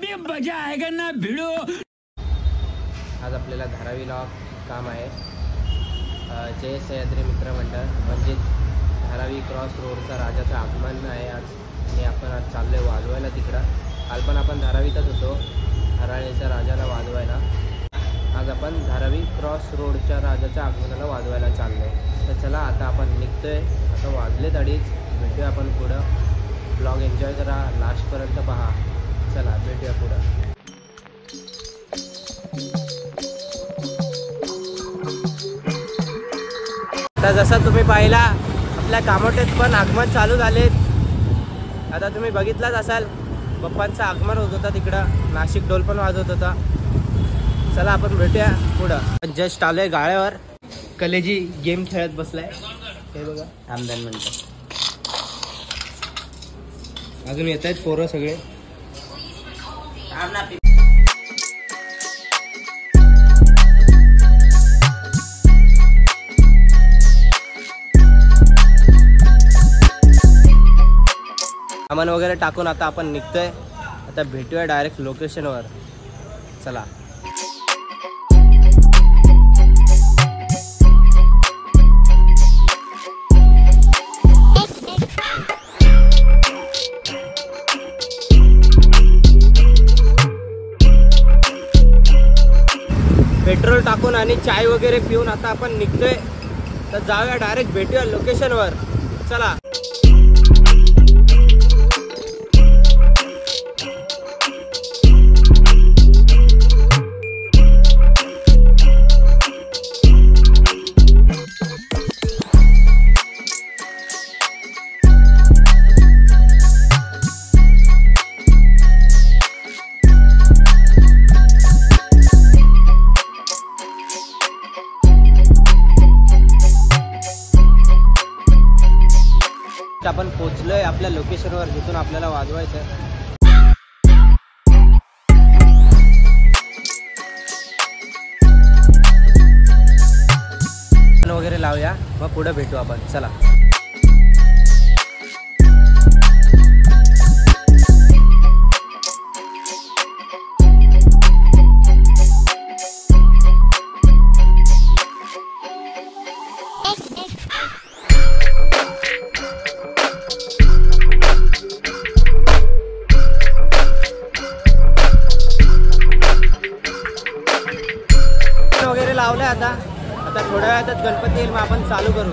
अभी मजा आएगा ना भिड़ो। आज आपल्याला धारावीला काम आहे। जय सह्याद्री मित्र मंडळ म्हणजेच धारावी क्रॉस रोडचा राजाचं आगमन आहे आज, आणि आपण आज चाललोय वाजवायला तिकडं। काल पण आपण धारावीतच होतो हराळीच्या राजाला वाजवायला। आज आपण धारावी क्रॉस रोडच्या राजाच्या आगमनाला वाजवायला चाललोय। तर चला आता आपण निघतोय। आता वाजलेत 2:30, भेटूया आपण पुढं। ब्लॉग एन्जॉय करा, लास्टपर्यंत पहा। चला भेटूया पुढं। आता जसं तुम्ही पाहिला आपल्या कामोठ्यात पण आगमन चालू झालेत। आता तुम्ही बघितलाच असाल पप्पांचं आगमन होत होता तिकडं, नाशिक ढोल पण वाजवत होता। चला आपण भेटूया पुढं। जस्ट आलोय गाळ्यावर, कलेजी गेम खेळत बसलाय। हे बघा आमदार म्हणतात, अजून येत आहेत पोरं सगळे। सामान वगैरे टाकून आता आपण निघतोय। आता भेटूया डायरेक्ट लोकेशनवर। चला पेट्रोल टाकून आणि चाय वगैरे पिऊन आता आपण निघतोय। तर जाऊया डायरेक्ट भेटूया लोकेशनवर। चला आपण पोहोचलोय आपल्या लोकेशनवर, जिथून आपल्याला वाजवायचं वगैरे लावूया, मग पुढे भेटू आपण। चला वगैरे लावलंय। आता थोड्या वेळातच गणपती येईल, मग आपण चालू करू।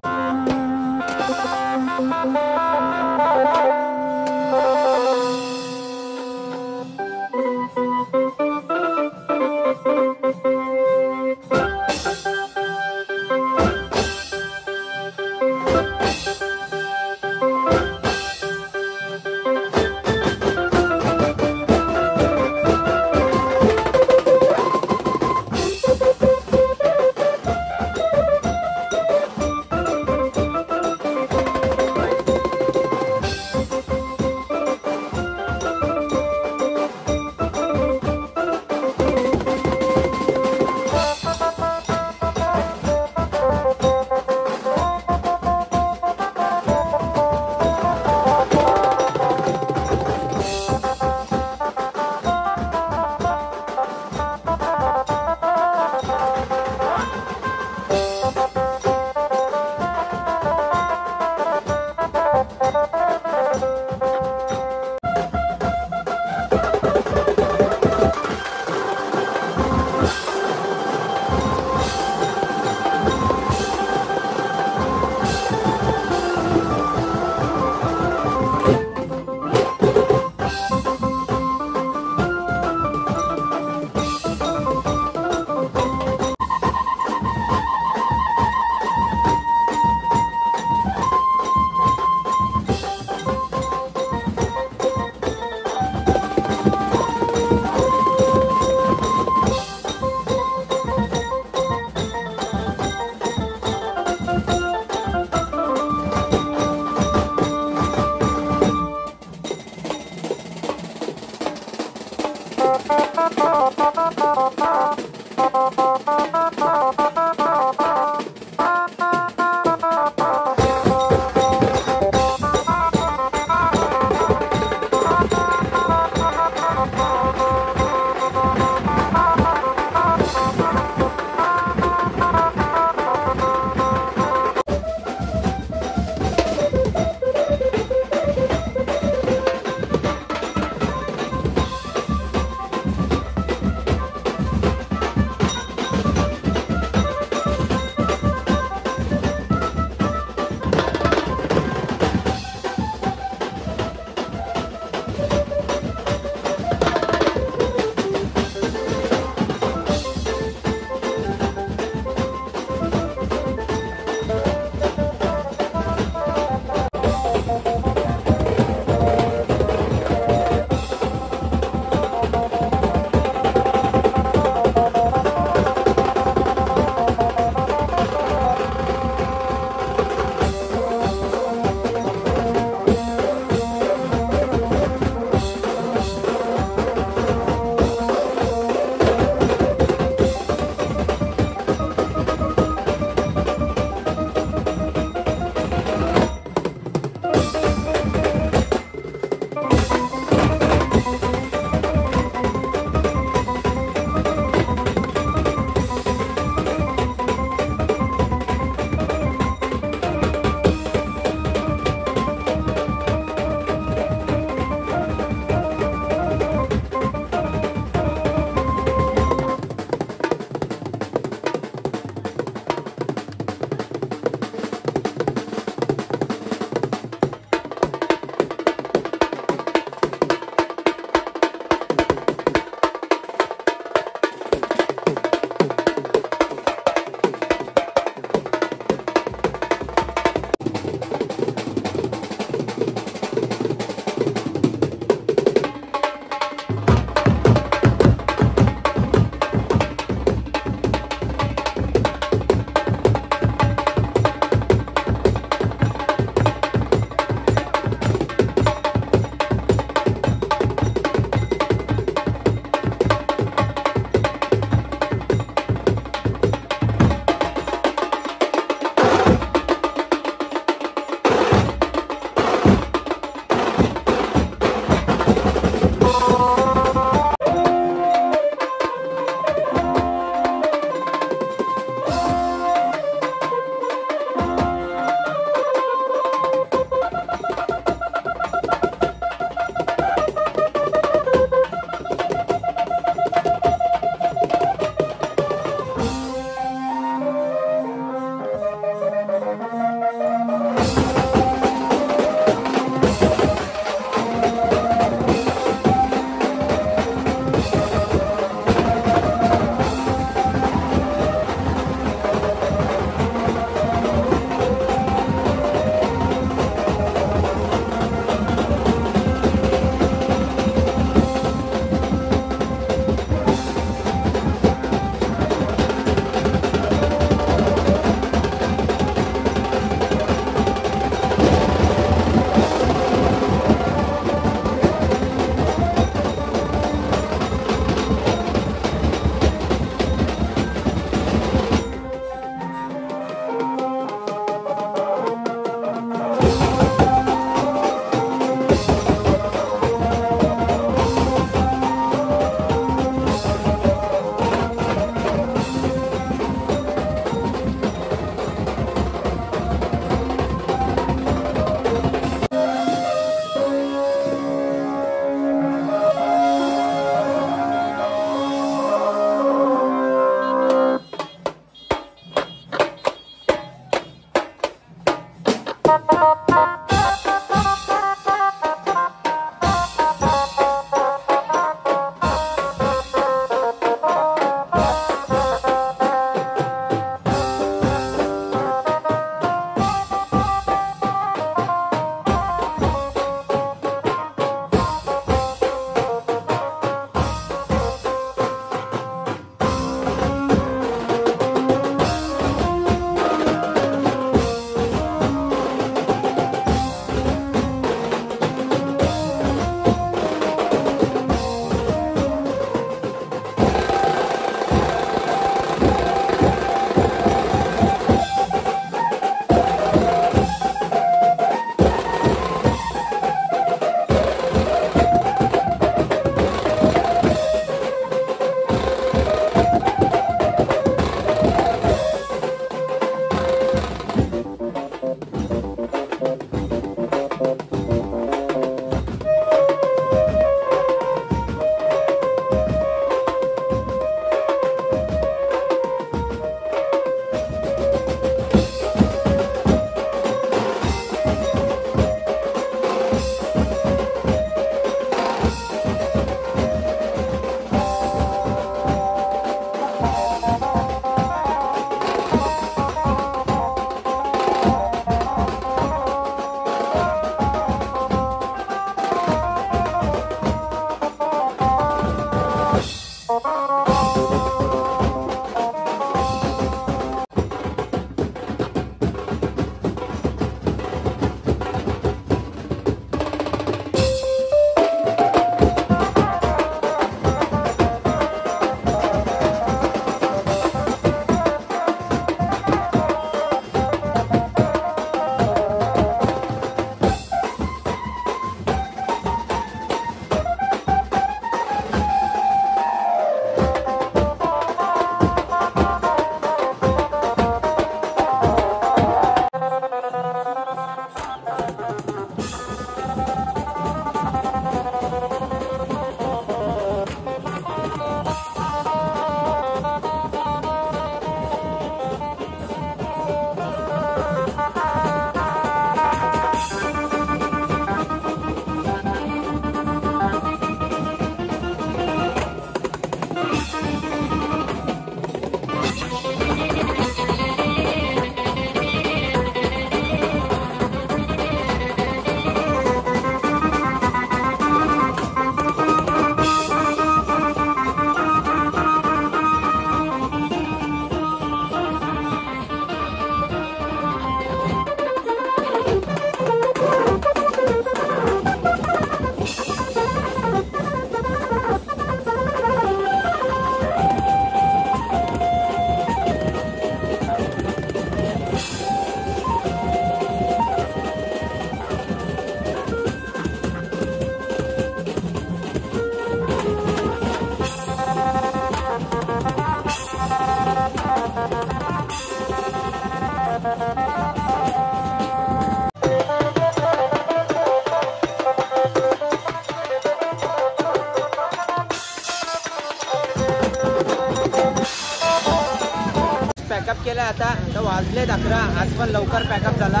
गेला आता वाजलेत 11. आज पण लवकर पॅकअप झाला.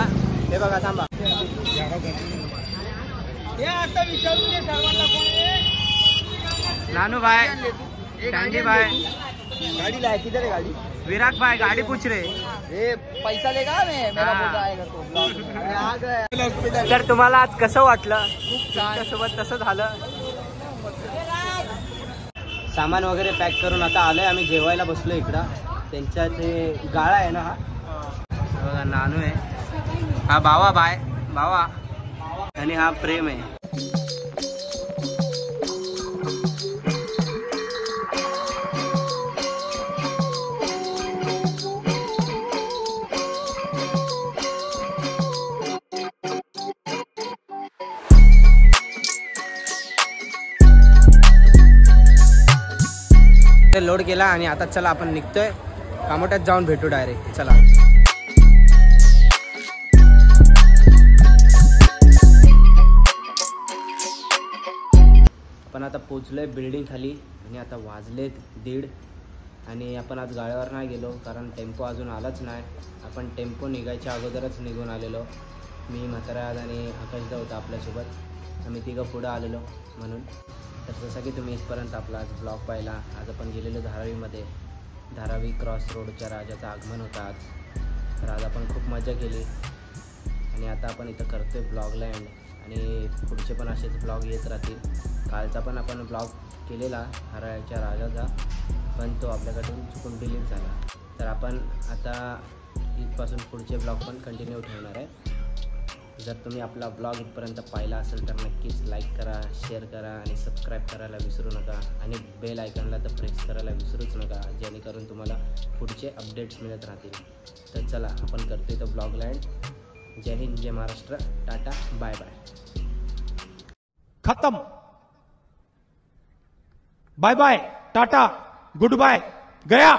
हे बघा थांबा आता विचारून घे सर्वांना नानू भाई गांधी भाई गाड़ी लाए किधर है गाड़ी विराट भाई गाड़ी पूछ रहे ये पैसा लेगा मैं मेरा मुद्दा आएगा तो तर तुम्हाला आज कसं वाटलं तुमच्यासोबत कसं झालं सामान वगैरे पॅक करून आता आलोय आम्ही जेवायला बसलो इकडं त्यांच्या ते गाळा आहे ना हा बघा नानू आहे हा भावा भावा आणि हा प्रेम आहे लोड केला आणि आता चला आपण निघतोय कामोट्यात जाऊन भेटू डायरेक्ट चला आपण आता पोचलोय बिल्डिंग खाली आणि आता वाजलेत 1:30 आणि आपण आज गाड्यावर नाही गेलो कारण टेम्पो अजून आलाच नाही आपण टेम्पो निघायच्या अगोदरच निघून आलेलो मी म्हाताराज आणि आकाशदा होता आपल्यासोबत आम्ही तिघं पुढं आलेलो म्हणून तर जसं की तुम्ही इथपर्यंत आपला आज ब्लॉग पाहिला आज आपण गेलेलो धारावीमध्ये धारावी क्रॉस रोडच्या राजाचं आगमन होतं आज तर आज आपण खूप मजा केली आणि आता आपण इथं करतोय ब्लॉगला एंड आणि पुढचे पण असेच ब्लॉग येत राहतील कालचा पण आपण ब्लॉग केलेला धारावीच्या राजाचा पण तो आपल्याकडून चुकून डिलीट झाला तर आपण आता इथपासून पुढचे ब्लॉग पण कंटिन्यू ठेवणार आहे जर तुम्ही आपला ब्लॉग इथपर्यंत पाहिला असेल तर नक्कीच लाईक करा शेअर करा आणि सबस्क्राईब करायला विसरू नका आणि बेल आयकॉनला तर प्रेस करायला विसरूच नका जेणेकरून तुम्हाला पुढचे अपडेट्स मिळत राहतील तर चला आपण करतो इथं ब्लॉगला एंड जय हिंद जय महाराष्ट्र टाटा बाय बाय खत्म bye bye tata goodbye गया